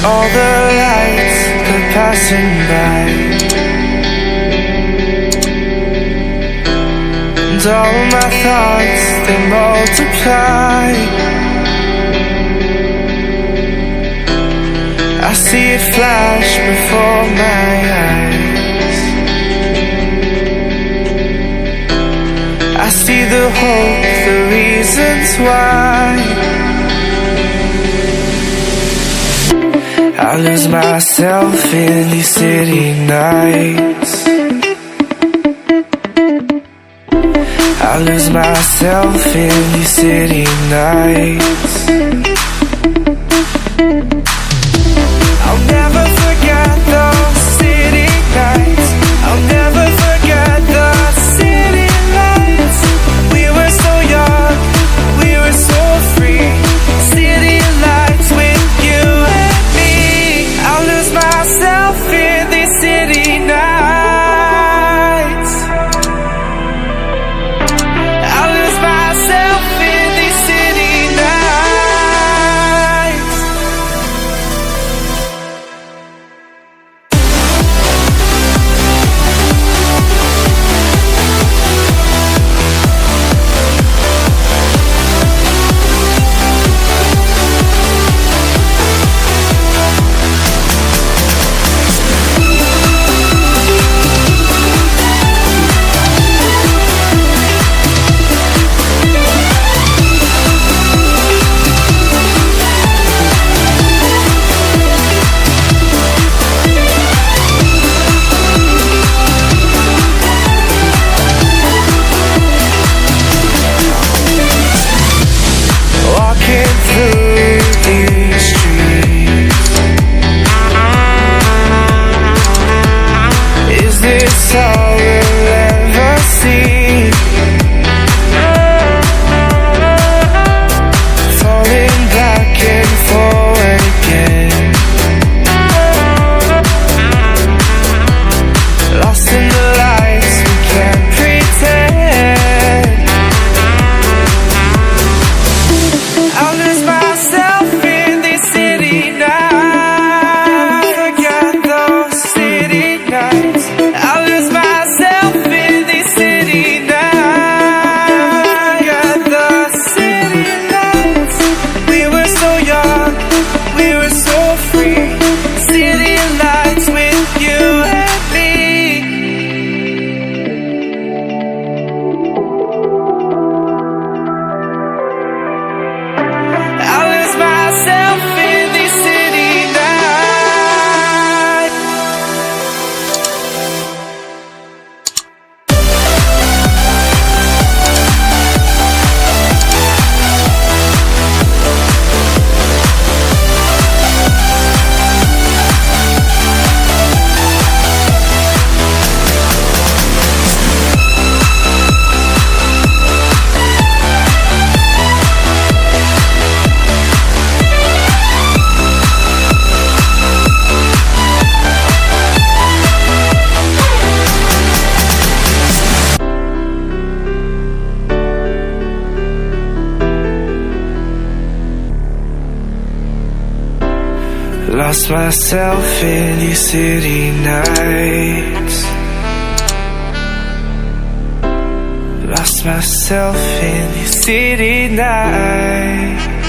all the lights are passing by, and all my thoughts, they multiply. I see it flash before my eyes. I see the hope, the reasons why. I lose myself in these city nights. I lose myself in these city nights. I'll never forget those city nights. I'll never forget the city lights. We were so young, we were so free. City lights with you and me. I'll lose myself in these city nights. I'll lose myself in these city nights. Walking through these streets, is this all we'll ever see? Falling back and forward again, lost in the lights, we can't pretend. I'll lose myself in these city nights. Forget those city nights. I'll lose myself in these city nights. Forget the city lights. We were so young, we were so free. City lights with you and me. I lose myself in these city nights. Lost myself in these city nights. Lost myself in these city nights.